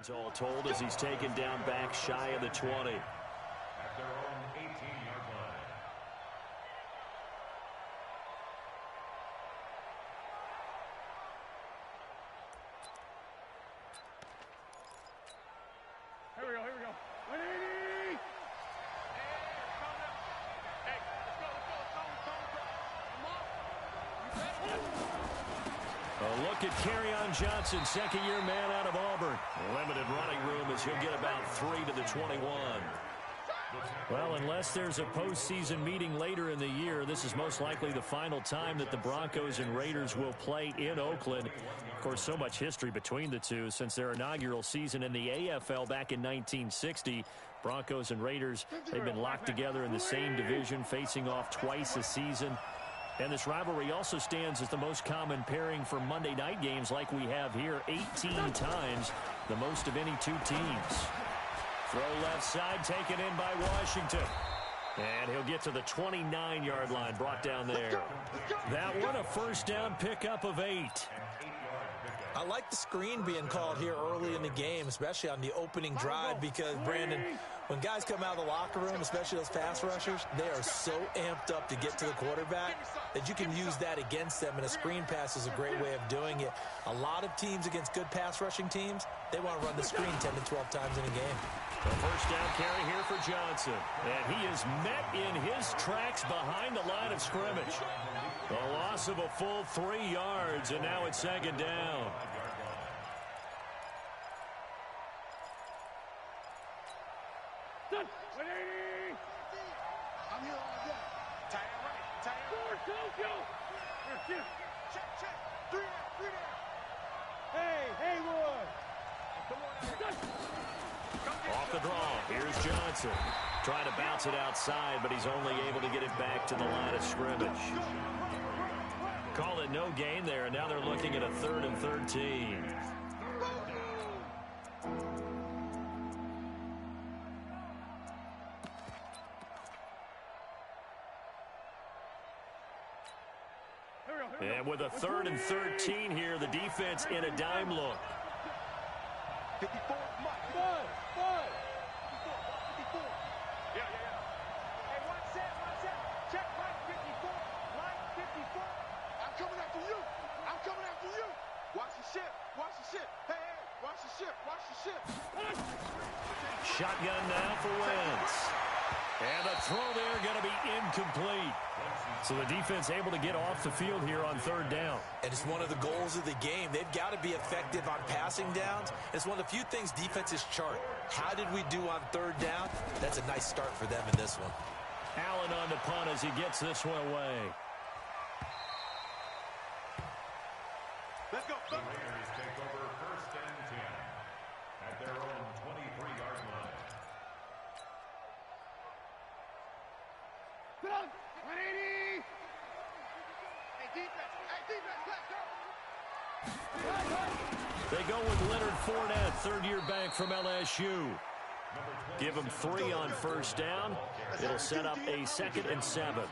yards all told as he's taken down back shy of the 20. At their own 18-yard line. Here we go, here we go. 180! A look at Kerryon Johnson, second-year man out of Auburn. Limited running room as he'll get about 3 to the 21. Well, unless there's a postseason meeting later in the year, this is most likely the final time that the Broncos and Raiders will play in Oakland. Of course, so much history between the two since their inaugural season in the AFL back in 1960. Broncos and Raiders, they've been locked together in the same division, facing off twice a season. And this rivalry also stands as the most common pairing for Monday night games like we have here, 18 times, the most of any two teams. Throw left side, taken in by Washington. And he'll get to the 29-yard line, brought down there. That one, a first down pickup of 8. I like the screen being called here early in the game, especially on the opening drive, because, Brandon, when guys come out of the locker room, especially those pass rushers, they are so amped up to get to the quarterback that you can use that against them, and a screen pass is a great way of doing it. A lot of teams against good pass rushing teams, they want to run the screen 10 to 12 times in a game. A first down carry here for Johnson. And he is met in his tracks behind the line of scrimmage. A loss of a full 3 yards, and now it's second down. Done. 180! I'm here all day. Tie it right. Tie it right. Go. Here. Check. 3 down. Hey, Haywood. Come on out here. Off the draw, here's Johnson. Trying to bounce it outside, but he's only able to get it back to the line of scrimmage. Call it no gain there, and now they're looking at a 3rd and 13. And with a 3rd and 13 here, the defense in a dime look. 54, Mike. Bud. 54. Yeah. Hey, one set. Check Mike 54. Mike 54. I'm coming after you. Watch the ship. Hey, watch the ship. Shotgun now for Wentz. And the throw there going to be incomplete. So the defense able to get off the field here on 3rd down. And it's one of the goals of the game. They've got to be effective on passing downs. It's one of the few things defenses chart. How did we do on 3rd down? That's a nice start for them in this one. Allen on the punt as he gets this one away. Let's go. The Raiders take over 1st and 10 at their own 23-yard line. Sit on. 180! Hey, defense, They go with Leonard Fournette, 3rd-year back from LSU. Give him 3 on 1st down. It'll set up a 2nd and 7.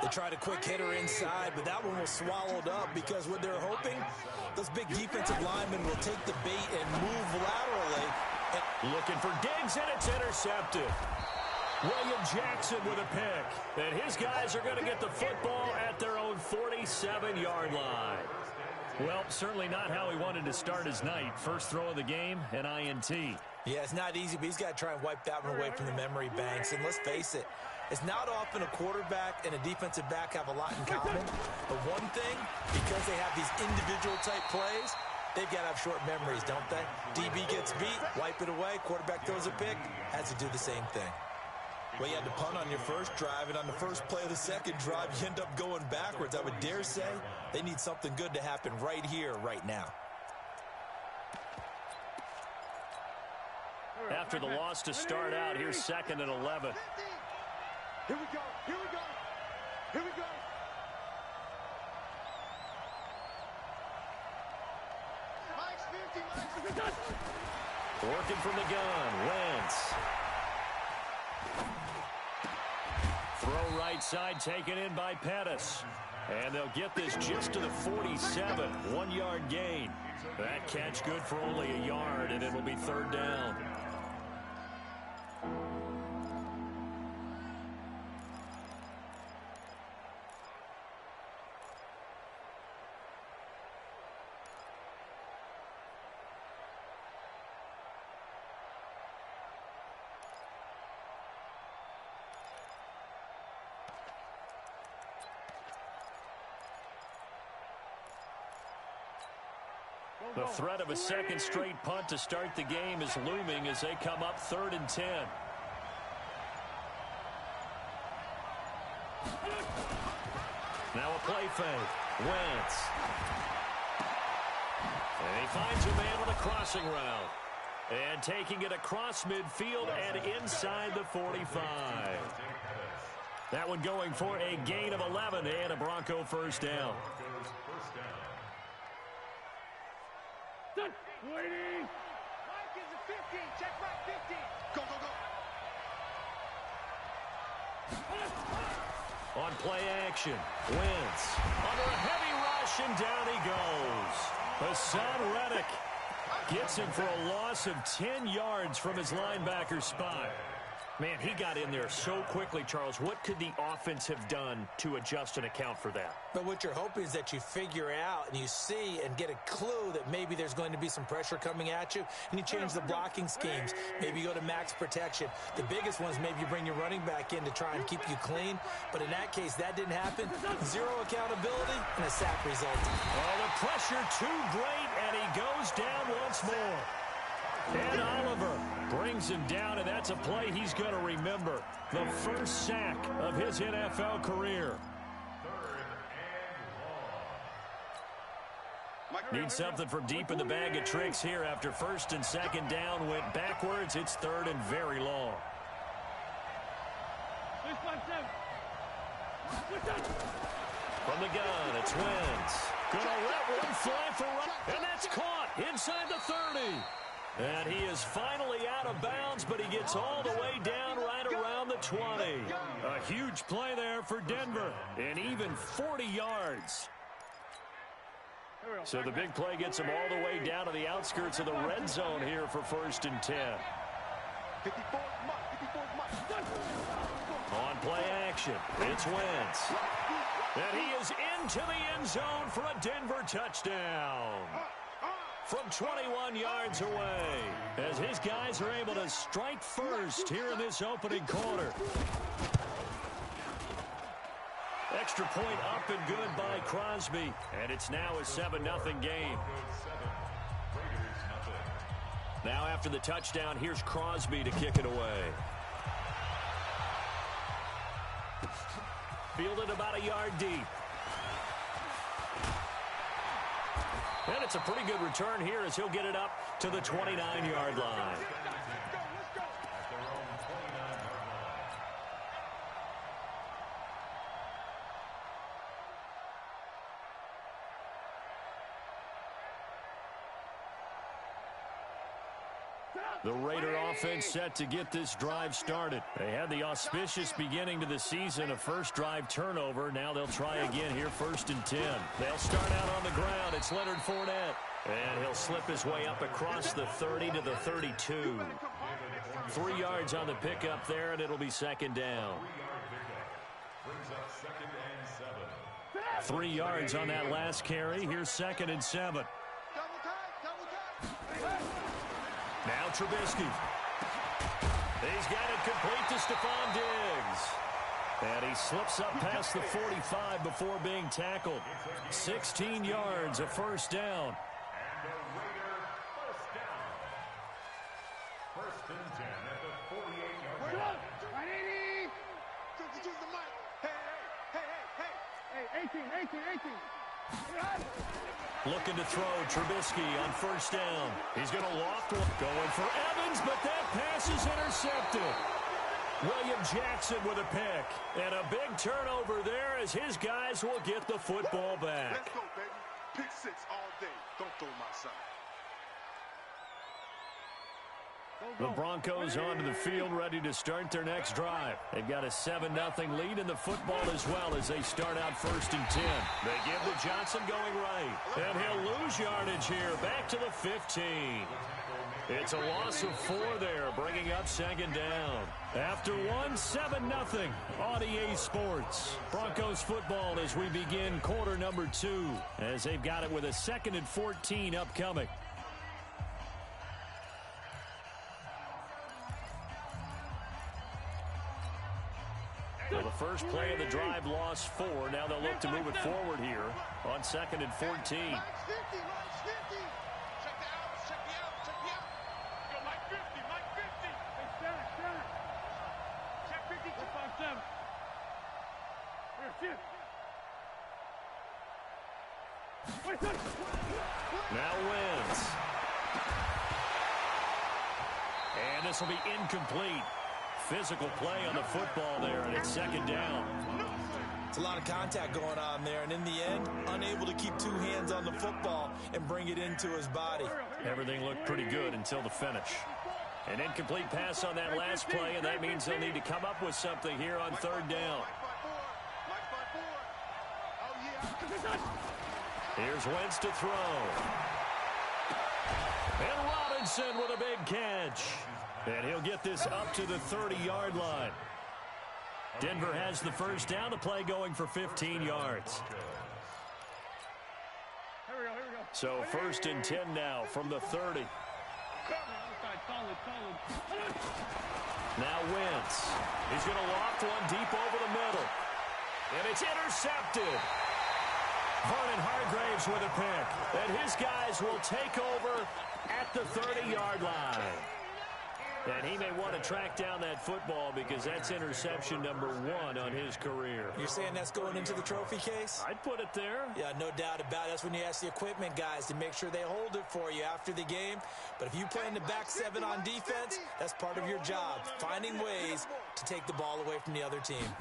They tried a quick hitter inside, but that one was swallowed up because what they're hoping, those big defensive linemen will take the bait and move laterally. Looking for Diggs, and it's intercepted. William Jackson with a pick. And his guys are going to get the football at their own 47-yard line. Well, certainly not how he wanted to start his night. First throw of the game, an INT. Yeah, it's not easy, but he's got to try and wipe that one away from the memory banks. And let's face it, it's not often a quarterback and a defensive back have a lot in common. But one thing, because they have these individual type plays, they've got to have short memories, don't they? DB gets beat, wipe it away. Quarterback throws a pick, has to do the same thing. Well, you had to punt on your first drive, and on the first play of the second drive, you end up going backwards. I would dare say they need something good to happen right here, right now. After the loss to start out, here's 2nd and 11. Here we go. Mike's 50. Working from the gun, Wentz. Throw right side taken in by Pettis. And they'll get this just to the 47. 1-yard gain. That catch good for only a yard, and it'll be third down. The threat of a second straight punt to start the game is looming as they come up 3rd and 10. Now a play fake. Wentz. And he finds a man on the crossing route. And taking it across midfield and inside the 45. That one going for a gain of 11 and a Bronco first down. Waiting. Mike is a 15. Check right 15. Go, go, go. On play action, Wentz under a heavy rush, and down he goes. Hassan Reddick gets him for a loss of 10 yards from his linebacker spot. Man, he got in there so quickly, Charles. What could the offense have done to adjust and account for that? But what you're hoping is that you figure out and you see and get a clue that maybe there's going to be some pressure coming at you, and you change the blocking schemes. Maybe you go to max protection. The biggest one is maybe you bring your running back in to try and keep you clean. But in that case, that didn't happen. Zero accountability and a sack resulted. Oh, the pressure too great, and he goes down once more. And Oliver brings him down, and that's a play he's going to remember. The first sack of his NFL career. Need something from deep in the bag of tricks here after 1st and 2nd down went backwards. It's 3rd and very long. From the gun, it's Wentz. Gonna let one fly for right, and that's caught inside the 30. And he is finally out of bounds, but he gets all the way down right around the 20. A huge play there for Denver, and even 40 yards. So the big play gets him all the way down to the outskirts of the red zone here for 1st and 10. On play action, it's Wentz. And he is into the end zone for a Denver touchdown. From 21 yards away, as his guys are able to strike first here in this opening quarter. Extra point up and good by Crosby, and it's now a 7-0 game. Now after the touchdown, here's Crosby to kick it away. Fielded about a yard deep. And it's a pretty good return here as he'll get it up to the 29-yard line. The Raider offense set to get this drive started. They had the auspicious beginning to the season, a first drive turnover. Now they'll try again here, 1st and 10. They'll start out on the ground. It's Leonard Fournette. And he'll slip his way up across the 30 to the 32. 3 yards on the pickup there, and it'll be 2nd down. 3 yards on that last carry. Here's 2nd and 7. Now Trubisky. He's got it complete to Stephon Diggs. And he slips up past the 45 before being tackled. 16 yards, a first down. And a Raider first down. 1st and 10 at the 48-yard line. 180. Use the mic. Hey. Hey, 18. Looking to throw Trubisky on 1st down. He's going to loft one. Going for Evans, but that pass is intercepted. William Jackson with a pick. And a big turnover there as his guys will get the football back. Let's go, baby. Pick 6 all day. Don't throw my son. The Broncos onto the field ready to start their next drive. They've got a 7-0 lead in the football as well as they start out 1st and 10. They give to Johnson going right. And he'll lose yardage here. Back to the 15. It's a loss of 4 there, bringing up 2nd down. After 7-0 on EA Sports. Broncos football as we begin quarter number 2 as they've got it with a 2nd and 14 upcoming. Well, the first play of the drive lost 4. Now they'll look to move it forward here on 2nd and 14. Check the out. Yo, Mike 50. Hey, center. Check 50. 4-5-7. Here, shift. Wait, good. Now wins. And this will be incomplete. Physical play on the football there, and it's 2nd down. It's a lot of contact going on there, and in the end, unable to keep 2 hands on the football and bring it into his body. Everything looked pretty good until the finish. An incomplete pass on that last play, and that means they'll need to come up with something here on 3rd down. Here's Wentz to throw. And Robinson with a big catch. And he'll get this up to the 30-yard line. Denver has the first down. The play going for 15 yards. Here we go. So 1st and 10 now from the 30. Solid. Now Wentz. He's going to loft one deep over the middle. And it's intercepted. Vernon Hargraves with a pick. And his guys will take over at the 30-yard line. And he may want to track down that football because that's interception number 1 on his career. You're saying that's going into the trophy case? I'd put it there. Yeah, no doubt about it. That's when you ask the equipment guys to make sure they hold it for you after the game. But if you play in the back 7 on defense, that's part of your job, finding ways to take the ball away from the other team.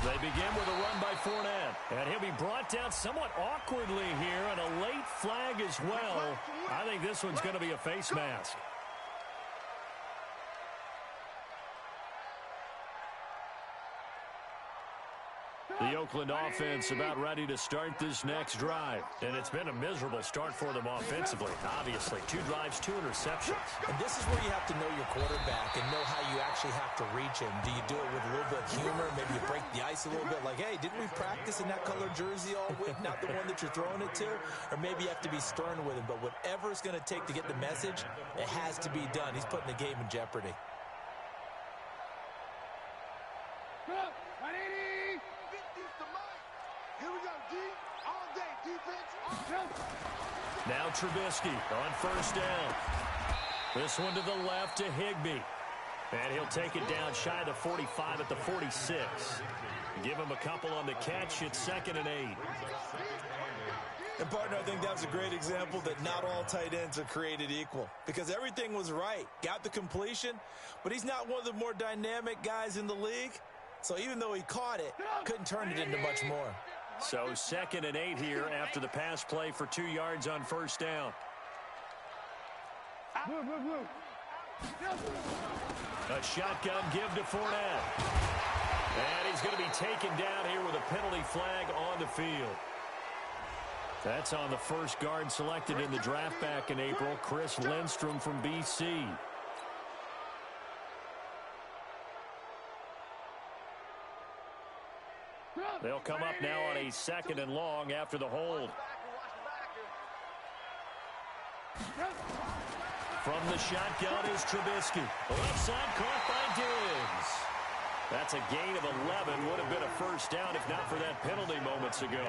They begin with a run by Fournette. And he'll be brought down somewhat awkwardly here, and a late flag as well. I think this one's going to be a face mask. The Oakland offense about ready to start this next drive. And it's been a miserable start for them offensively. Obviously, 2 drives, 2 interceptions. And this is where you have to know your quarterback and know how you actually have to reach him. Do you do it with a little bit of humor? Maybe you break the ice a little bit like, hey, didn't we practice in that color jersey all week? Not the one that you're throwing it to? Or maybe you have to be stern with him. But whatever it's going to take to get the message, it has to be done. He's putting the game in jeopardy. Here we go, D. All day, defense. Now Trubisky on 1st down. This one to the left to Higbee. And he'll take it down shy of the 45 at the 46. Give him a couple on the catch. It's 2nd and 8. And, partner, I think that was a great example that not all tight ends are created equal. Because everything was right. Got the completion, but he's not one of the more dynamic guys in the league. So even though he caught it, couldn't turn it into much more. So 2nd and 8 here after the pass play for 2 yards on 1st down. A shotgun give to Fournette. And he's going to be taken down here with a penalty flag on the field. That's on the first guard selected in the draft back in April, Chris Lindstrom from BC. They'll come up now on a 2nd and long after the hold. From the shotgun is Trubisky. Left side caught by Diggs. That's a gain of 11. Would have been a first down if not for that penalty moments ago.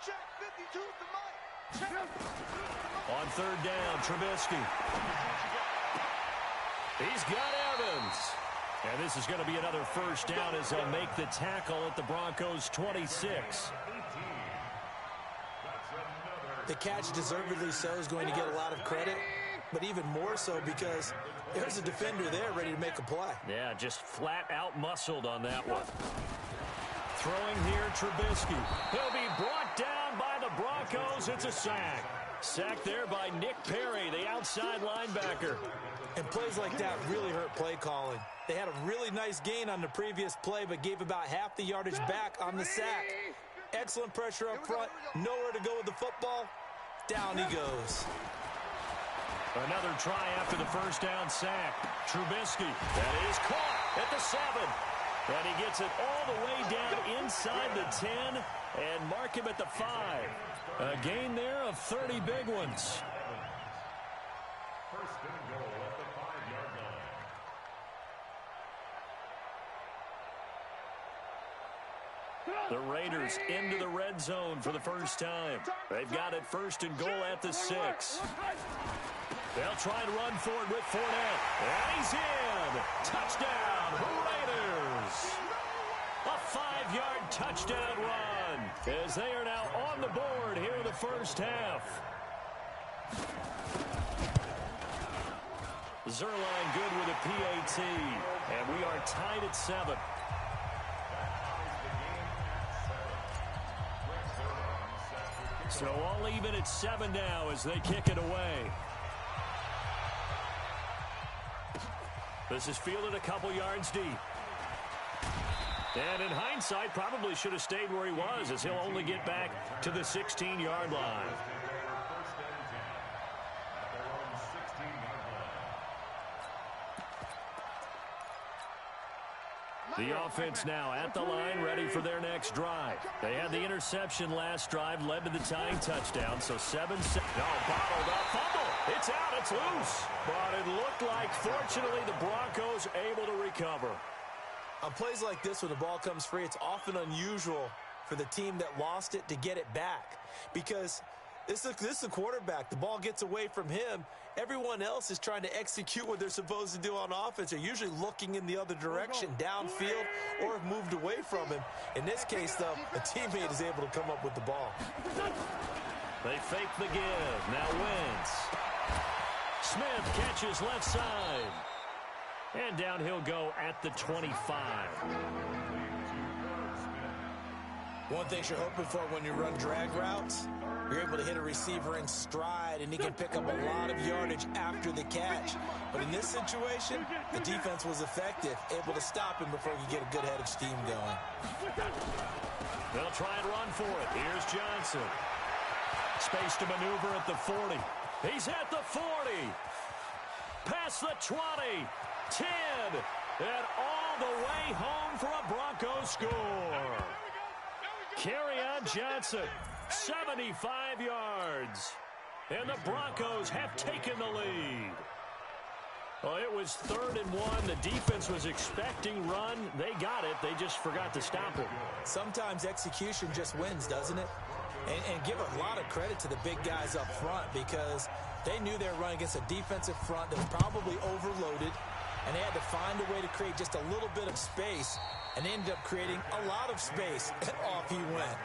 Check 52 to Mike. On 3rd down, Trubisky. He's got Evans. And this is going to be another first down as they'll make the tackle at the Broncos' 26. The catch, deservedly so, is going to get a lot of credit, but even more so because there's a defender there ready to make a play. Yeah, just flat out muscled on that one. Throwing here, Trubisky. He'll be brought down by the Broncos. It's a sack. Sacked there by Nick Perry, the outside linebacker. And plays like that really hurt play calling. They had a really nice gain on the previous play, but gave about half the yardage back on the sack. Excellent pressure up front. Nowhere to go with the football. Down he goes. Another try after the first down sack. Trubisky, that is caught at the 7. And he gets it all the way down inside the 10 and mark him at the 5. A gain there of 30 big ones. First and goal at the 5-yard line. The Raiders into the red zone for the first time. They've got it first and goal at the 6. They'll try to run for it with Fournette. And he's in. Touchdown, Raiders. A 5-yard touchdown run as they are now on the board here in the first half. Zerline good with a PAT. And we are tied at 7. So all even at 7 now as they kick it away. This is fielded a couple yards deep. And in hindsight, probably should have stayed where he was as he'll only get back to the 16-yard line. The offense now at the line, ready for their next drive. They had the interception last drive, led to the tying touchdown, so 7-7. No, bottled up, fumble. It's out, it's loose. But it looked like, fortunately, the Broncos able to recover. On plays like this, when the ball comes free, it's often unusual for the team that lost it to get it back. Because this is the quarterback. The ball gets away from him. Everyone else is trying to execute what they're supposed to do on offense. They're usually looking in the other direction, downfield, or have moved away from him. In this case, though, a teammate is able to come up with the ball. They fake the give. Now Wentz. Smith catches left side. And down he'll go at the 25. One thing you're hoping for when you run drag routes, you're able to hit a receiver in stride, and he can pick up a lot of yardage after the catch. But in this situation, the defense was effective, able to stop him before he could get a good head of steam going. They'll try and run for it. Here's Johnson. Space to maneuver at the 40. He's at the 40. Past the 20. 10. And all the way home for a Broncos score. Kerryon Johnson, 75 yards. And the Broncos have taken the lead. Well, it was 3rd and 1. The defense was expecting run. They got it. They just forgot to stop it. Sometimes execution just wins, doesn't it? And give a lot of credit to the big guys up front because they knew they were running against a defensive front that was probably overloaded, and they had to find a way to create just a little bit of space, and they ended up creating a lot of space, and off he went.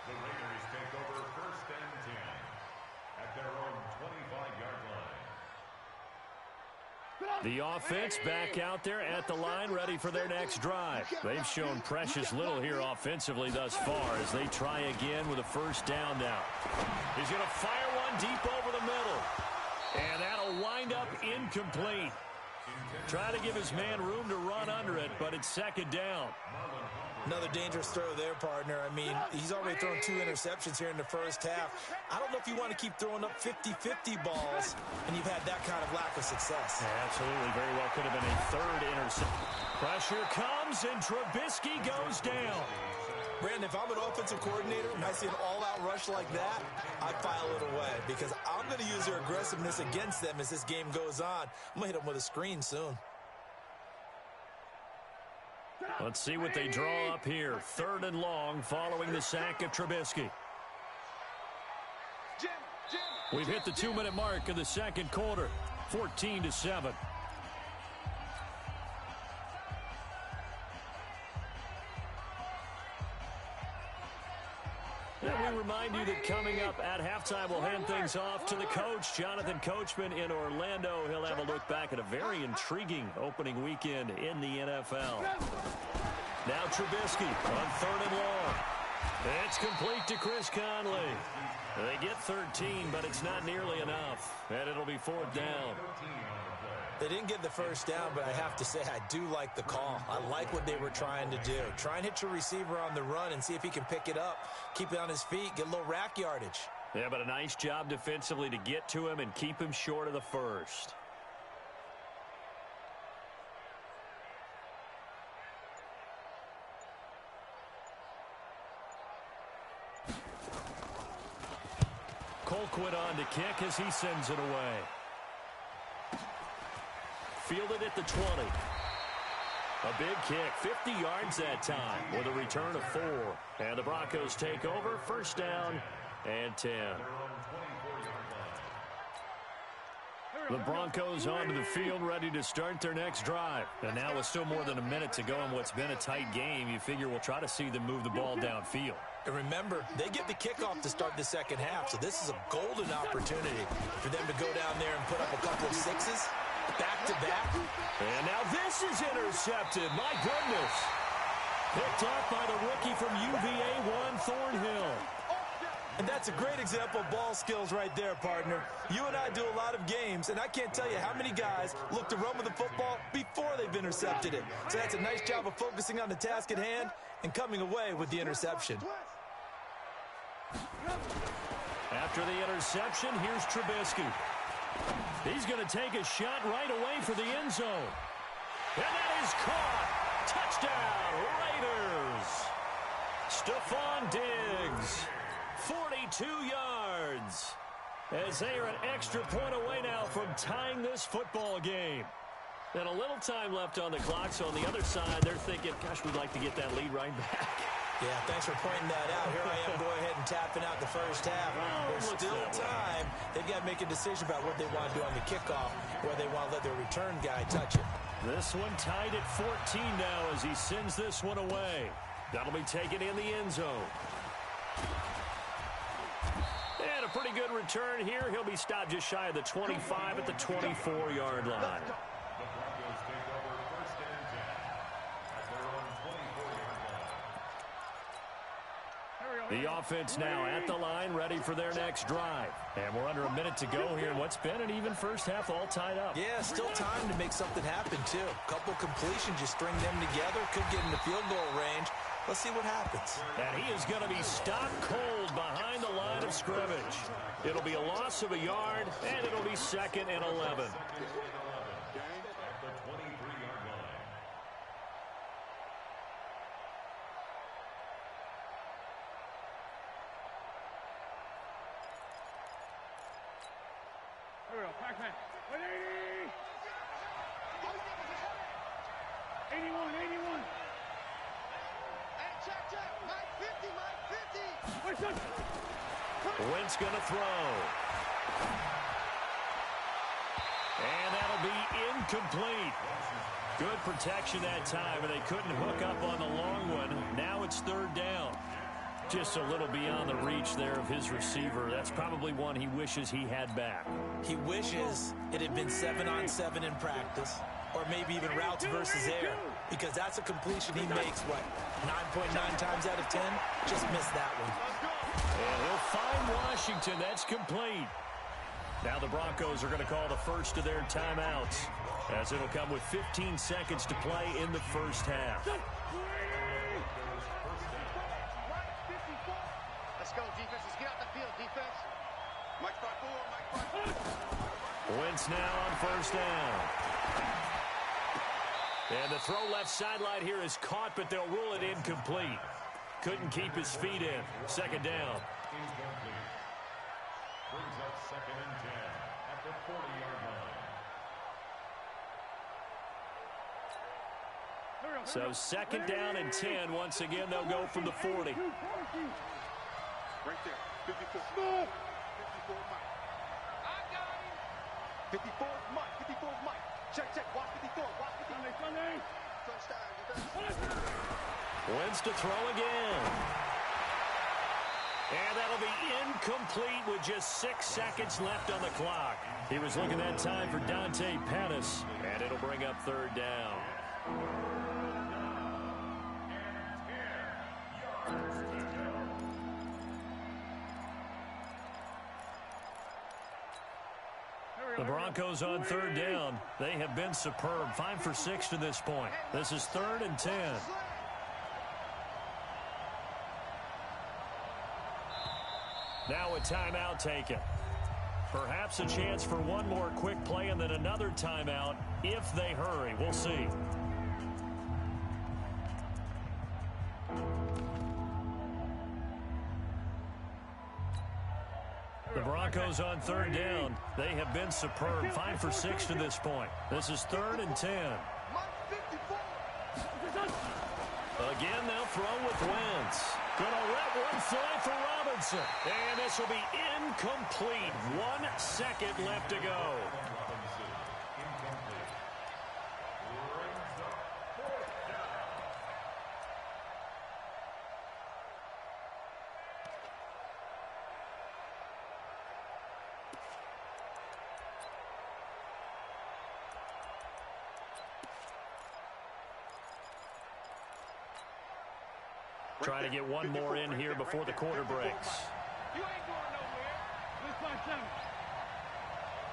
The Raiders take over 1st and 10 at their own 25-yard line. The offense back out there at the line, ready for their next drive. They've shown precious little here offensively thus far as they try again with a first down now. He's going to fire one deep over the middle. And that'll wind up incomplete. Try to give his man room to run under it, but it's 2nd down. Another dangerous throw there, partner. I mean, he's already thrown 2 interceptions here in the first half. I don't know if you want to keep throwing up 50-50 balls, and you've had that kind of lack of success. Yeah, absolutely. Very well could have been a 3rd interception. Pressure comes, and Trubisky goes down. Brandon, if I'm an offensive coordinator and I see an all-out rush like that, I file it away because I'm going to use their aggressiveness against them as this game goes on. I'm going to hit them with a screen soon. Let's see what they draw up here. 3rd and long following the sack of Trubisky. We've hit the 2-minute mark of the 2nd quarter. 14-7. remind you that coming up at halftime, we'll hand things off to the coach, Jonathan Coachman in Orlando. He'll have a look back at a very intriguing opening weekend in the NFL. Now Trubisky on 3rd and long. It's complete to Chris Conley. They get 13, but it's not nearly enough, and it'll be 4th down. They didn't get the first down, but I have to say I do like the call. I like what they were trying to do. Try and hit your receiver on the run and see if he can pick it up, keep it on his feet, get a little rack yardage. Yeah, but a nice job defensively to get to him and keep him short of the first. Colquitt on to kick as he sends it away. Fielded at the 20. A big kick, 50 yards that time with a return of 4. And the Broncos take over, 1st down and 10. The Broncos onto the field, ready to start their next drive. And now with still more than a minute to go in what's been a tight game, you figure we'll try to see them move the ball downfield. And remember, they get the kickoff to start the second half, so this is a golden opportunity for them to go down there and put up a couple of sixes. Back-to-back. And now this is intercepted. My goodness. Picked up by the rookie from UVA, Juan Thornhill. And that's a great example of ball skills right there, partner. You and I do a lot of games, and I can't tell you how many guys look to run with the football before they've intercepted it. So that's a nice job of focusing on the task at hand and coming away with the interception. After the interception, here's Trubisky. He's going to take a shot right away for the end zone. And that is caught. Touchdown, Raiders. Stephon Diggs, 42 yards. As they are an extra point away now from tying this football game. And a little time left on the clock, so on the other side, they're thinking, gosh, we'd like to get that lead right back. Yeah, thanks for pointing that out. Here I am going ahead and tapping out the first half. There's still time. They've got to make a decision about what they want to do on the kickoff, where they want to let their return guy touch it. This one tied at 14 now as he sends this one away. That'll be taken in the end zone. And a pretty good return here. He'll be stopped just shy of the 25 at the 24-yard line. The offense now at the line, ready for their next drive. And we're under a minute to go here in what's been an even first half, all tied up. Yeah, still time to make something happen, too. A couple completions, just string them together. Could get in the field goal range. Let's see what happens. And he is going to be stopped cold behind the line of scrimmage. It'll be a loss of a yard, and it'll be 2nd and 11. Pac-Man. 180. 81, 81. Hey, check. Mike 50, Mike 50. Wentz going to throw. And that'll be incomplete. Good protection that time, and they couldn't hook up on the long one. Now it's 3rd down. Just a little beyond the reach there of his receiver. That's probably one he wishes he had back. He wishes it had been 7-on-7 in practice, or maybe even routes versus air, because that's a completion he makes, what, 9.9 times out of 10? Just missed that one. And he'll find Washington. That's complete. Now the Broncos are going to call the first of their timeouts, as it'll come with 15 seconds to play in the first half. Let's go, defense. Let's get out the field, defense. Mike 5-4, Mike 5-4. Wentz now on 1st down. And the throw left sideline here is caught, but they'll rule it incomplete. Couldn't keep his feet in. 2nd down. Incomplete. Brings up 2nd and 10 at the 40-yard line. So 2nd down and 10. Once again, they'll go from the 40. Right there. 54. 54 Mike. I got him. 54 Mike. 54 Mike. Check. Watch 54. Watch 54. Sunday. Touchdown. Wentz to throw again. And that'll be incomplete with just 6 seconds left on the clock. He was looking that time for Dante Pettis, and it'll bring up third down. The Broncos on third down. They have been superb. 5 for 6 to this point. This is 3rd and 10. Now a timeout taken. Perhaps a chance for one more quick play and then another timeout if they hurry. We'll see. The Broncos on third down. They have been superb. 5 for 6 to this point. This is 3rd and 10. Again, they'll throw with Wentz. Gonna let one fly for Robinson. And this will be incomplete. 1 second left to go. Trying to get one more in here before the quarter breaks. You ain't going nowhere. Let's find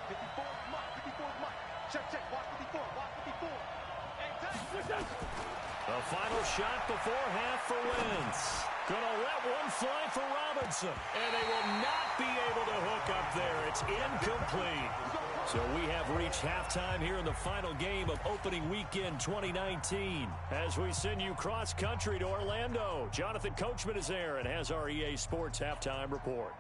54 is Mike. 54 is Mike. Check. Watch 54. Watch 54. The final shot before half for Wentz. Gonna let one fly for Robinson. And they will not be able to hook up there. It's incomplete. So we have reached halftime here in the final game of opening weekend 2019. As we send you cross-country to Orlando, Jonathan Coachman is there and has our EA Sports halftime report.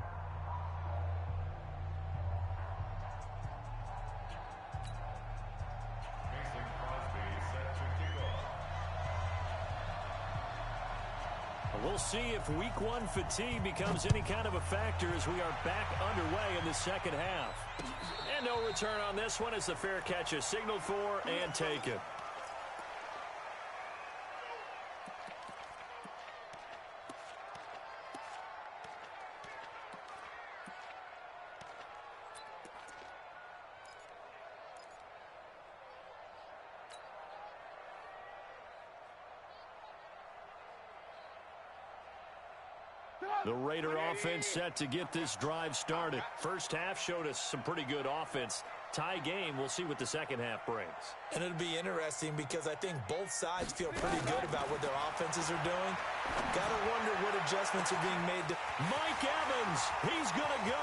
We'll see if week 1 fatigue becomes any kind of a factor as we are back underway in the second half. And no return on this one as the fair catch is signaled for and taken. The Raider offense set to get this drive started. First half showed us some pretty good offense. Tie game, we'll see what the second half brings. And it'll be interesting because I think both sides feel pretty good about what their offenses are doing. Gotta wonder what adjustments are being made. Mike Evans, he's gonna go.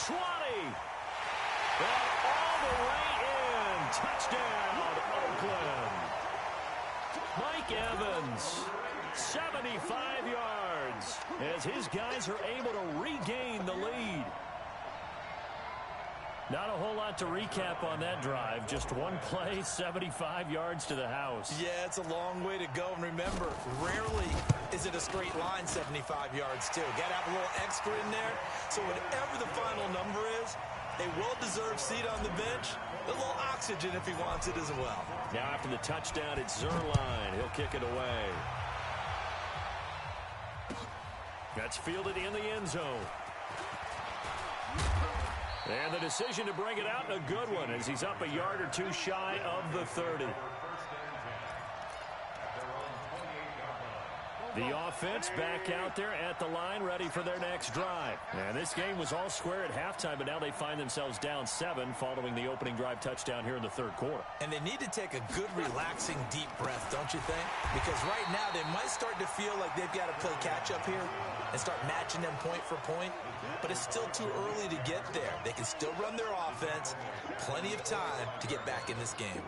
20. And all the way in. Touchdown, Oakland. Mike Evans, 75 yards, as his guys are able to regain the lead. Not a whole lot to recap on that drive. Just one play, 75 yards to the house. Yeah, it's a long way to go. And remember, rarely is it a straight line 75 yards, too. Got to have a little extra in there. So whatever the final number is, a well-deserved seat on the bench, a little oxygen if he wants it as well. Now after the touchdown, it's Zerline. He'll kick it away. That's fielded in the end zone. And the decision to bring it out, a good one, as he's up a yard or two shy of the 30. The offense back out there at the line, ready for their next drive. And this game was all square at halftime, but now they find themselves down 7 following the opening drive touchdown here in the third quarter. And they need to take a good, relaxing, deep breath, don't you think? Because right now they might start to feel like they've got to play catch-up here and start matching them point for point. But it's still too early to get there. They can still run their offense. Plenty of time to get back in this game.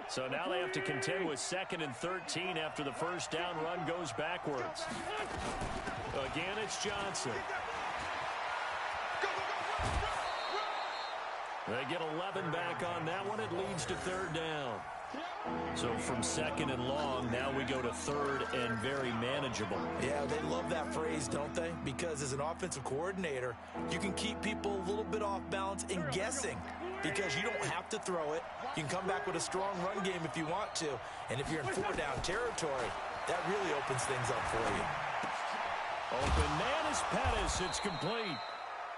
So now they have to contend with 2nd and 13 after the first down run goes backwards. Again, it's Johnson. They get 11 back on that one. It leads to 3rd down. So from second and long, now we go to third and very manageable. Yeah, they love that phrase, don't they? Because as an offensive coordinator, you can keep people a little bit off balance and guessing because you don't have to throw it. You can come back with a strong run game if you want to. And if you're in four-down territory, that really opens things up for you. Open man is Pettis. It's complete.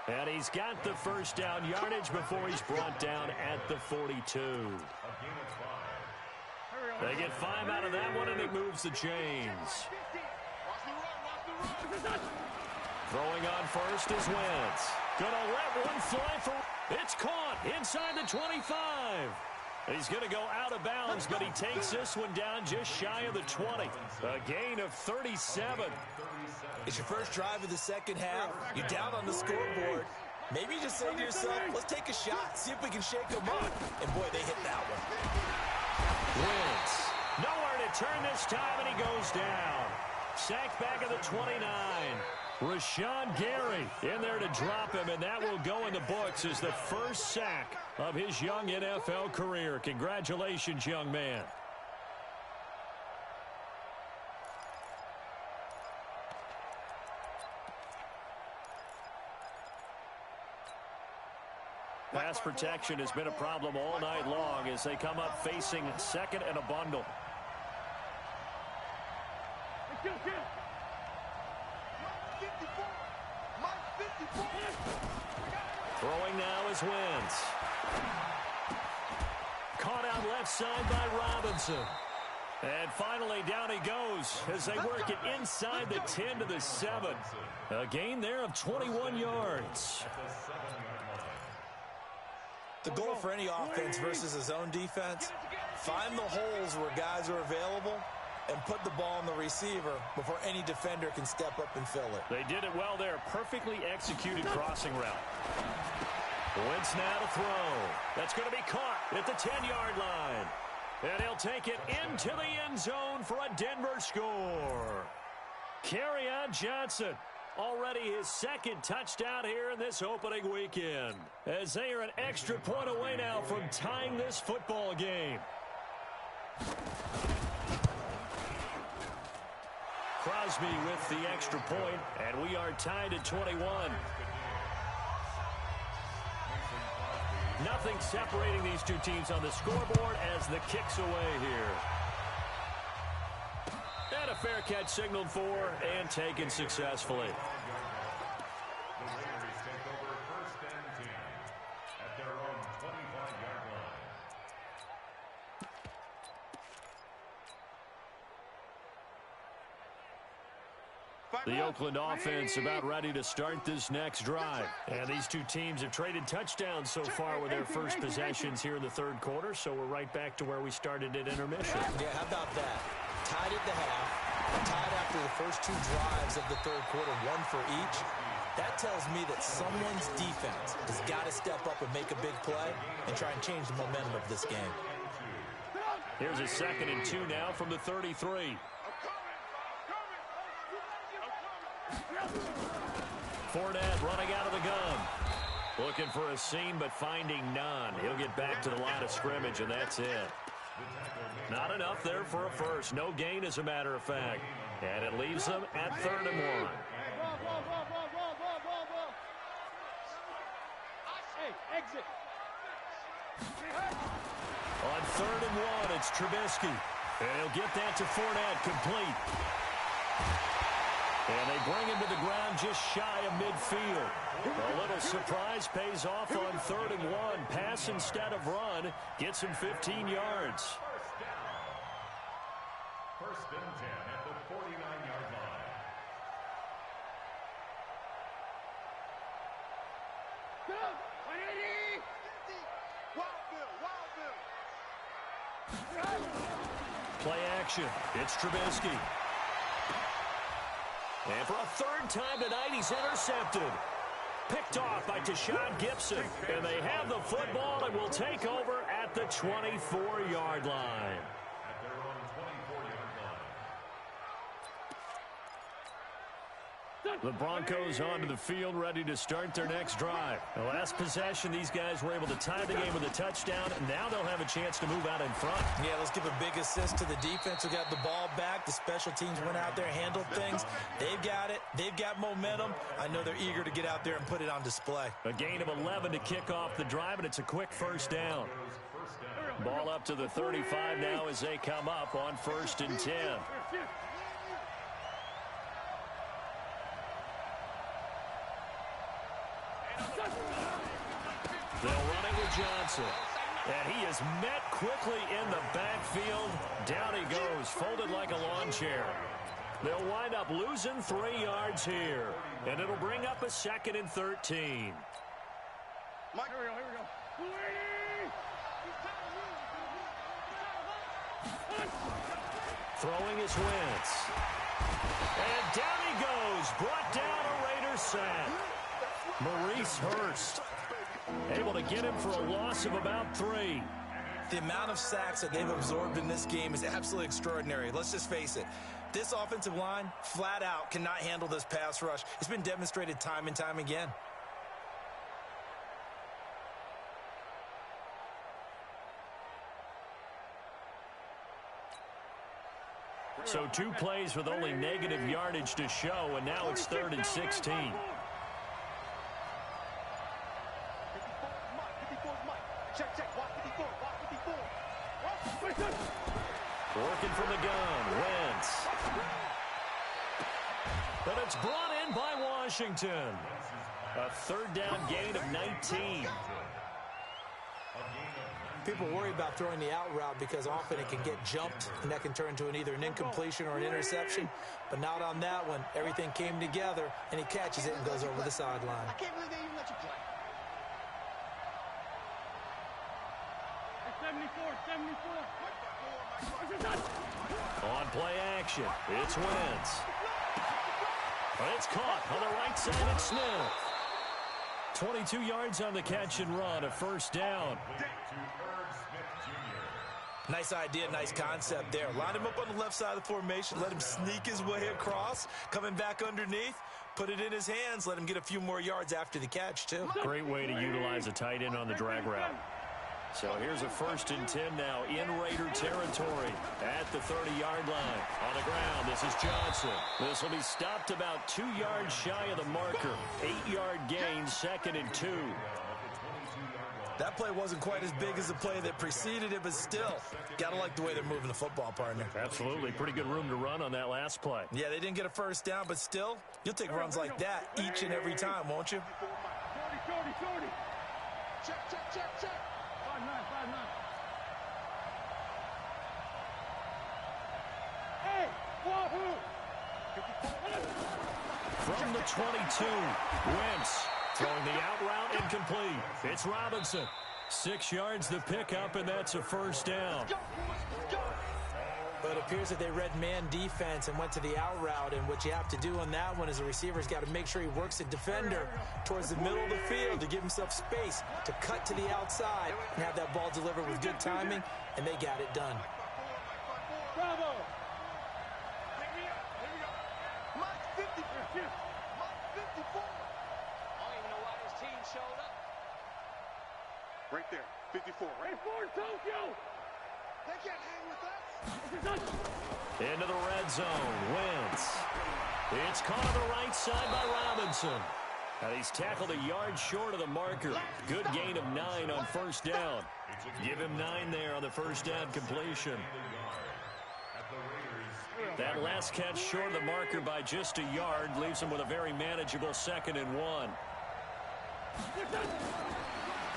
And he's got the first down yardage before he's brought down at the 42. They get 5 out of that one, and it moves the chains. Throwing on first is Wentz. Gonna let one fly for... It's caught inside the 25. He's going to go out of bounds, but he takes this one down just shy of the 20. A gain of 37. It's your first drive of the second half. You're down on the scoreboard. Maybe you just say to yourself, let's take a shot, see if we can shake them up. And, boy, they hit that one. Wentz. Nowhere to turn this time, and he goes down. Sacked back at the 29. Rashawn Gary in there to drop him, and that will go in the books as the first sack of his young NFL career. Congratulations, young man. Pass protection has been a problem all night long as they come up facing second and a bundle. Throwing now is Wentz. Caught out left side by Robinson. And finally down he goes as they work it inside the 10 to the 7. A gain there of 21 yards. The goal for any offense versus a zone defense, find the holes where guys are available and put the ball on the receiver before any defender can step up and fill it. They did it well there. Perfectly executed crossing route. Wentz now to throw. That's going to be caught at the 10-yard line. And he'll take it into the end zone for a Denver score. Kerryon Johnson. Already his second touchdown here in this opening weekend. As they are an extra point away now from tying this football game. Crosby with the extra point, and we are tied at 21. Nothing separating these two teams on the scoreboard as the kick's away here. And a fair catch signaled for and taken successfully. The Raiders take over first and 10 at their own 25-yard line. The Oakland offense about ready to start this next drive. And these two teams have traded touchdowns so far with their first possessions here in the third quarter, so we're right back to where we started at intermission. Yeah, how about that? Tied at the half, tied after the first two drives of the third quarter, one for each. That tells me that someone's defense has got to step up and make a big play and try and change the momentum of this game. Here's a 2nd and 2 now from the 33. Fournette running out of the gun. Looking for a seam, but finding none. He'll get back to the line of scrimmage, and that's it. Not enough there for a first. No gain, as a matter of fact. And it leaves them at 3rd and 1. Hey, exit. On 3rd and 1, it's Trubisky. And he'll get that to Fournette, complete. And they bring him to the ground just shy of midfield. A little surprise pays off on 3rd and 1. Pass instead of run. Gets him 15 yards. First and 10 at the 49-yard line. Play action. It's Trubisky. And for a 3rd time tonight, he's intercepted. Picked off by Deshaun Gibson. And they have the football and will take over at the 24-yard line. At their own 24-yard The Broncos onto the field, ready to start their next drive. The last possession, these guys were able to tie the game with a touchdown, and now they'll have a chance to move out in front. Yeah, let's give a big assist to the defense who got the ball back. The special teams went out there, handled things. They've got it. They've got momentum. I know they're eager to get out there and put it on display. A gain of 11 to kick off the drive, and it's a quick first down. Ball up to the 35 now as they come up on 1st and 10. They'll run it with Johnson. And he is met quickly in the backfield. Down he goes, folded like a lawn chair. They'll wind up losing 3 yards here. And it'll bring up a 2nd and 13. Mike, here we go. Throwing his Wentz. And down he goes. Brought down a Raider sack. Maurice Hurst able to get him for a loss of about 3. The amount of sacks that they've absorbed in this game is absolutely extraordinary. Let's just face it. This offensive line, flat out, cannot handle this pass rush. It's been demonstrated time and time again. So 2 plays with only negative yardage to show, and now it's 3rd and 16. Working from the gun, Wentz. But it's brought in by Washington. A 3rd down gain of 19. People worry about throwing the out route because often it can get jumped, and that can turn into either an incompletion or an interception. But not on that one. Everything came together, and he catches it and goes over the sideline. I can't believe they even let you play. 74. On play action, it's Wentz. It's caught on the right side at Smith. 22 yards on the catch and run, a 1st down. Nice idea, nice concept there. Line him up on the left side of the formation, let him sneak his way across, coming back underneath, put it in his hands, let him get a few more yards after the catch, too. Great way to utilize a tight end on the drag route. So here's a 1st and 10 now in Raider territory at the 30-yard line. On the ground, this is Johnson. This will be stopped about 2 yards shy of the marker. 8-yard gain, 2nd and 2. That play wasn't quite as big as the play that preceded it, but still, got to like the way they're moving the football, partner. Absolutely. Pretty good room to run on that last play. Yeah, they didn't get a 1st down, but still, you'll take runs like that each and every time, won't you? 40. Check. 5-9. Hey, wahoo! From the 22, Wentz throwing the out route incomplete. It's Robinson. 6 yards the pickup, and that's a 1st down. But it appears that they read man defense and went to the out route, and what you have to do on that one is the receiver's got to make sure he works the defender towards the middle of the field to give himself space to cut to the outside and have that ball delivered with good timing, and they got it done. Bravo! Mike 54. Mike 54. I don't even know why this team showed up. Right there, 54, right? Hey, Ford, Tokyo! They can't hang with us. Into the red zone, Wentz. It's caught on the right side by Robinson. And he's tackled a yard short of the marker. Good gain of 9 on 1st down. Give him 9 there on the 1st down completion. That last catch short of the marker by just a yard leaves him with a very manageable 2nd and 1.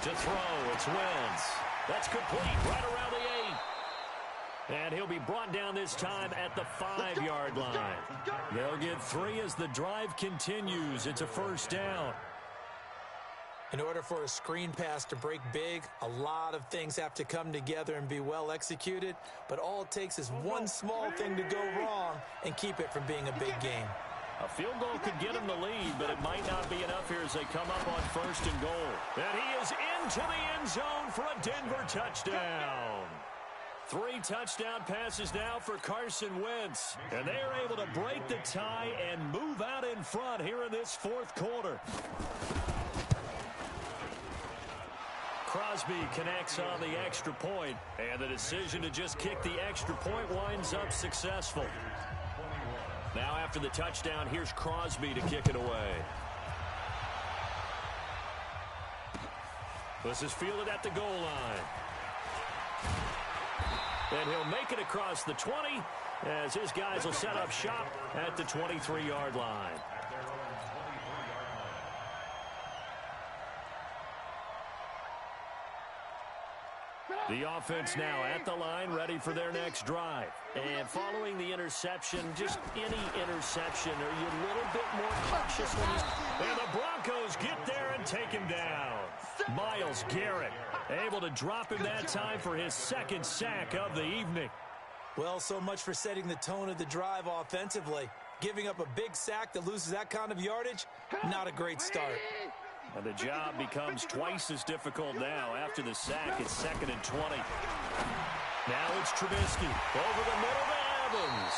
To throw, it's Wentz. That's complete right around the 8. And he'll be brought down this time at the 5-yard line. They'll get 3 as the drive continues. It's a 1st down. In order for a screen pass to break big, a lot of things have to come together and be well executed. But all it takes is one small thing to go wrong and keep it from being a big game. A field goal could get him the lead, but it might not be enough here as they come up on 1st and goal. And he is into the end zone for a Denver touchdown. 3 touchdown passes now for Carson Wentz. And they are able to break the tie and move out in front here in this fourth quarter. Crosby connects on the extra point, and the decision to just kick the extra point winds up successful. Now after the touchdown, here's Crosby to kick it away. This is fielded at the goal line. And he'll make it across the 20 as his guys will set up shop at the 23-yard line. The offense now at the line, ready for their next drive. And following the interception, just any interception, are you a little bit more cautious when you... And the Broncos get there and take him down. Myles Garrett able to drop him that time for his second sack of the evening. Well, so much for setting the tone of the drive offensively. Giving up a big sack that loses that kind of yardage, not a great start. And the job becomes twice as difficult now. After the sack, it's 2nd and 20. Now it's Trubisky over the middle to Evans.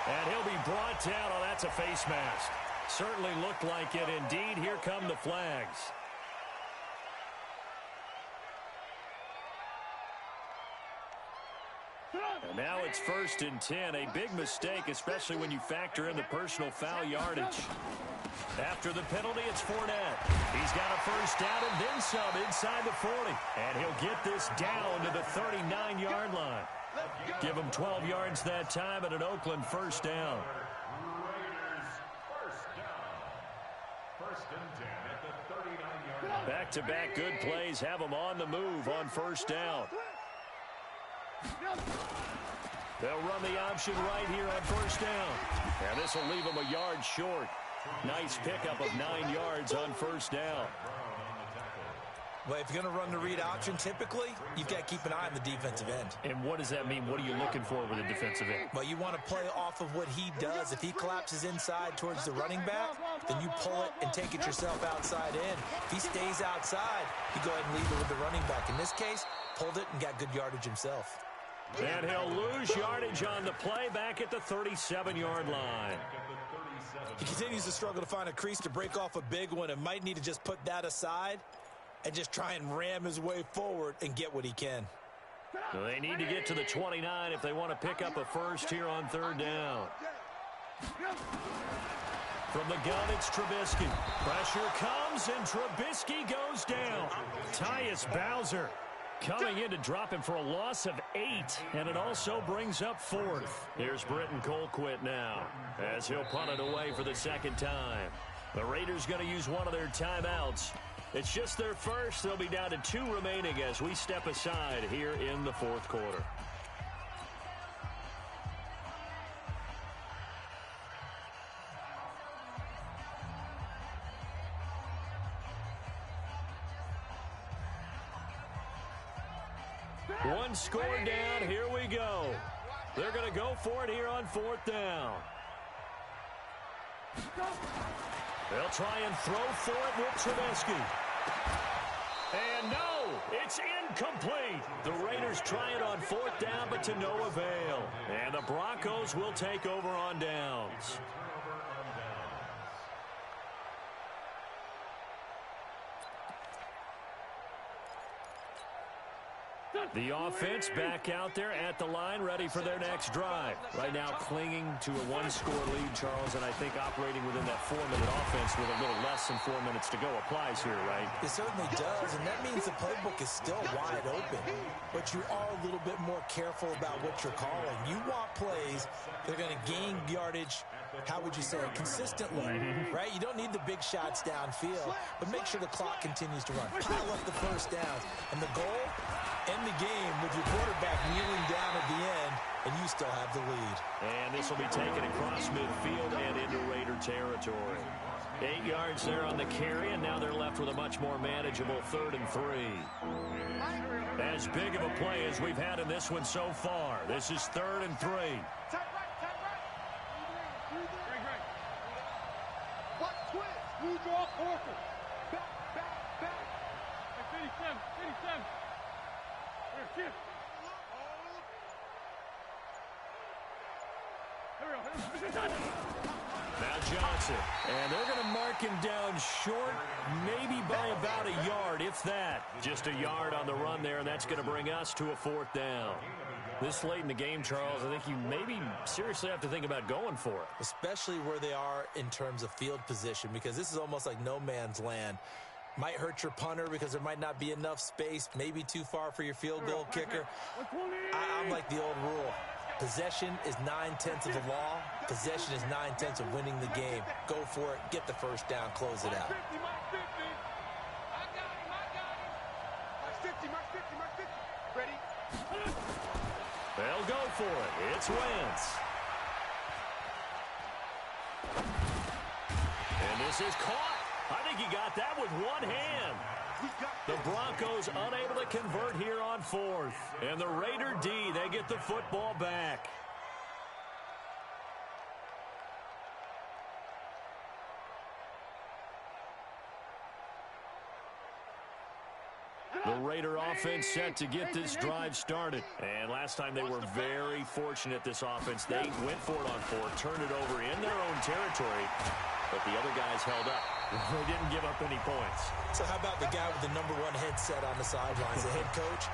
And he'll be brought down. Oh, that's a face mask. Certainly looked like it. Indeed, here come the flags. And now it's 1st and 10. A big mistake, especially when you factor in the personal foul yardage. After the penalty, it's Fournette. He's got a first down and then some inside the 40. And he'll get this down to the 39-yard line. Give him 12 yards that time and an Oakland first down. Back-to-back good plays have them on the move on first down. They'll run the option right here on first down. And this will leave them a yard short. Nice pickup of 9 yards on first down. Well, if you're going to run the read option, typically, you've got to keep an eye on the defensive end. And what does that mean? What are you looking for with a defensive end? Well, you want to play off of what he does. If he collapses inside towards the running back, then you pull it and take it yourself outside in. If he stays outside, you go ahead and leave it with the running back. In this case, pulled it and got good yardage himself. And he'll lose yardage on the play back at the 37-yard line. He continues to struggle to find a crease to break off a big one and might need to just put that aside and just try and ram his way forward and get what he can. So they need to get to the 29 if they want to pick up a first here on 3rd down. From the gun, it's Trubisky. Pressure comes, and Trubisky goes down. Tyus Bowser coming in to drop him for a loss of 8, and it also brings up 4th. Here's Britton Colquitt now, as he'll punt it away for the second time. The Raiders going to use one of their timeouts. It's just their first. They'll be down to 2 remaining as we step aside here in the 4th quarter. One score down. Here we go. They're going to go for it here on 4th down. They'll try and throw for it with Trubisky. And no, it's incomplete. The Raiders try it on 4th down, but to no avail. And the Broncos will take over on downs. The offense back out there at the line, ready for their next drive. Right now clinging to a 1-score lead, Charles, and I think operating within that 4-minute offense with a little less than 4 minutes to go applies here, right? It certainly does, and that means the playbook is still wide open. But you are a little bit more careful about what you're calling. You want plays that are going to gain yardage, how would you say it, consistently, right? You don't need the big shots downfield, but make sure the clock continues to run. Pile up the first downs, and the goal, end the game with your quarterback kneeling down at the end, and you still have the lead. And this will be taken across midfield and into Raider territory. 8 yards there on the carry, and now they're left with a much more manageable 3rd and 3. As big of a play as we've had in this one so far. This is 3rd and 3. You draw Parker. Back. 57. Here, shift. Now Johnson, and they're going to mark him down short, maybe by about a yard, if that. Just a yard on the run there, and that's going to bring us to a 4th down. This late in the game, Charles, I think you maybe seriously have to think about going for it. Especially where they are in terms of field position, because this is almost like no man's land. Might hurt your punter because there might not be enough space, maybe too far for your field goal kicker. I'm like the old rule. Possession is 9/10 of the law. Possession is 9/10 of winning the game. Go for it. Get the first down. Close it out. Ready? They'll go for it. It's Wentz. And this is caught. I think he got that with one hand. The Broncos unable to convert here on 4th. And the Raider D, they get the football back. The Raider offense set to get this drive started. And last time they were very fortunate, this offense. They went for it on 4th, turned it over in their own territory, but the other guys held up. They didn't give up any points. So how about the guy with the #1 headset on the sidelines, the head coach?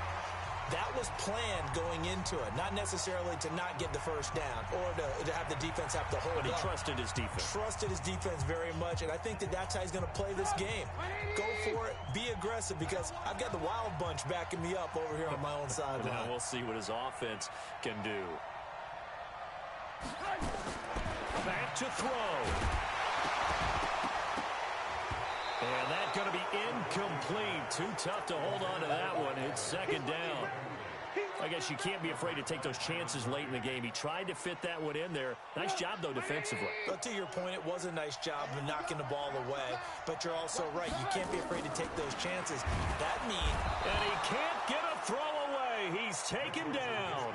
That was planned going into it, not necessarily to not get the first down or to have the defense have to hold up. But he trusted his defense. Trusted his defense very much, and I think that's how he's going to play this game. Go for it. Be aggressive, because I've got the wild bunch backing me up over here on my own sideline. Now we'll see what his offense can do. Back to throw. And that's going to be incomplete. Too tough to hold on to that one. It's 2nd down. I guess you can't be afraid to take those chances late in the game. He tried to fit that one in there. Nice job, though, defensively. But to your point, it was a nice job of knocking the ball away. But you're also right. You can't be afraid to take those chances. That means... And he can't get a throw away. He's taken down.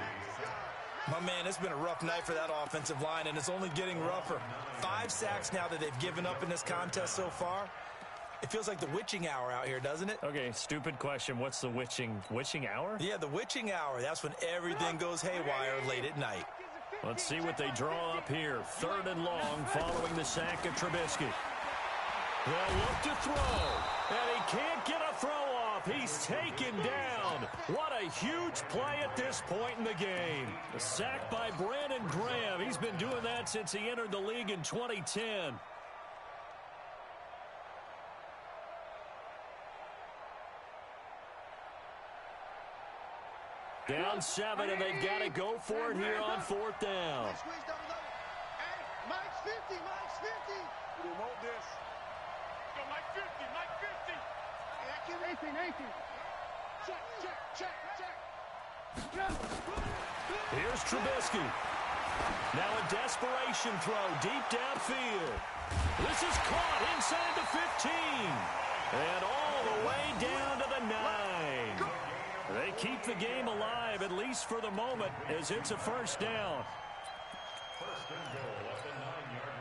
My man, it's been a rough night for that offensive line, and it's only getting rougher. 5 sacks now that they've given up in this contest so far. It feels like the witching hour out here, doesn't it? Okay, stupid question. What's the witching hour? Yeah, the witching hour. That's when everything goes haywire late at night. Let's see what they draw up here. 3rd and long following the sack of Trubisky. They'll look to throw, and he can't get a throw off. He's taken down. What a huge play at this point in the game. The sack by Brandon Graham. He's been doing that since he entered the league in 2010. Down 7, and they've got to go for it here on 4th down. Hey, Mike's 50, Mike's 50. We want this. Go, Mike 50, Mike 50. Hey, I can't 18. Check. Here's Trubisky. Now a desperation throw deep downfield. This is caught inside the 15. And all the way down to the 9. They keep the game alive, at least for the moment, as it's a 1st down. 1st and goal at the 9-yard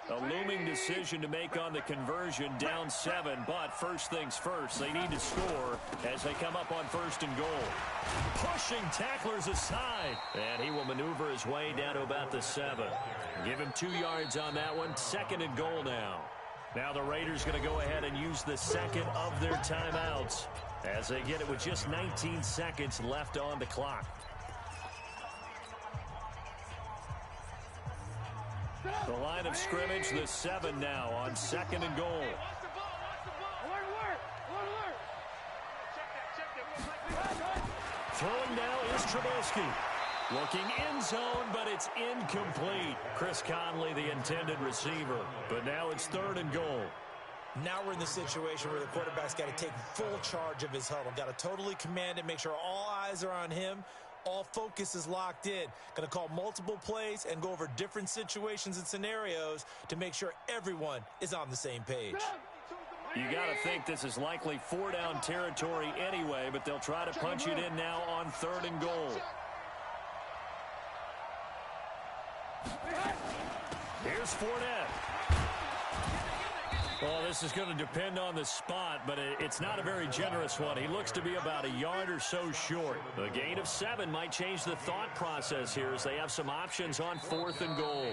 line. A looming decision to make on the conversion, down 7, but first things first, they need to score as they come up on 1st and goal. Pushing tacklers aside, and he will maneuver his way down to about the 7. Give him 2 yards on that one, 2nd and goal now. Now the Raiders going to go ahead and use the 2nd of their timeouts as they get it with just 19 seconds left on the clock. The line of scrimmage, the 7 now on 2nd and goal. Throwing now is Trubisky. Looking end zone, but it's incomplete. Chris Conley, the intended receiver. But now it's 3rd and goal. Now we're in the situation where the quarterback's got to take full charge of his huddle. Got to totally command it, make sure all eyes are on him. All focus is locked in. Going to call multiple plays and go over different situations and scenarios to make sure everyone is on the same page. You got to think this is likely 4-down territory anyway, but they'll try to punch it in now on 3rd and goal. Here's Fournette. Well, this is going to depend on the spot, but it's not a very generous one. He looks to be about a yard or so short. A gain of 7 might change the thought process here as they have some options on 4th and goal.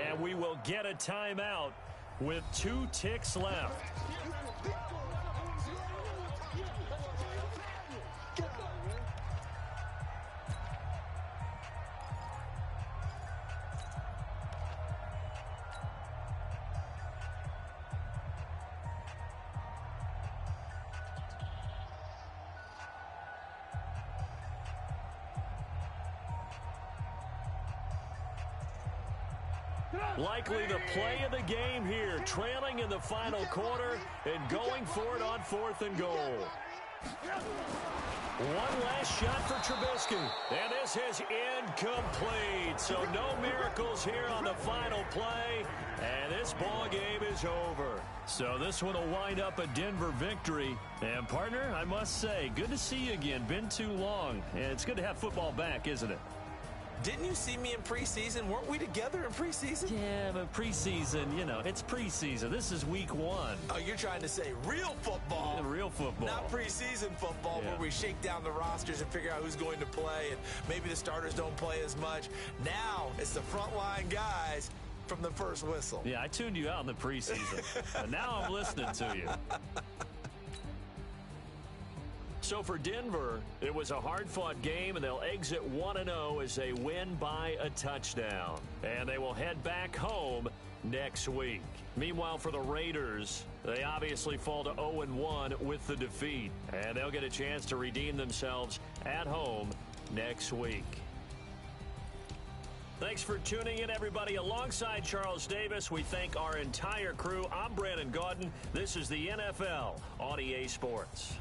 And we will get a timeout with 2 ticks left. Likely the play of the game here, trailing in the final quarter and going for it on 4th and goal. One last shot for Trubisky, and this is incomplete. So no miracles here on the final play, and this ball game is over. So this one will wind up a Denver victory. And partner, I must say, good to see you again. Been too long, and it's good to have football back, isn't it? Didn't you see me in preseason? Weren't we together in preseason? Yeah, but preseason, you know, it's preseason. This is week 1. Oh, you're trying to say real football. Yeah, real football. Not preseason football where we shake down the rosters and figure out who's going to play, and maybe the starters don't play as much. Now it's the frontline guys from the first whistle. Yeah, I tuned you out in the preseason. But now I'm listening to you. So for Denver, it was a hard-fought game, and they'll exit 1-0 as they win by a touchdown. And they will head back home next week. Meanwhile, for the Raiders, they obviously fall to 0-1 with the defeat. And they'll get a chance to redeem themselves at home next week. Thanks for tuning in, everybody. Alongside Charles Davis, we thank our entire crew. I'm Brandon Gaudin. This is the NFL on EA Sports.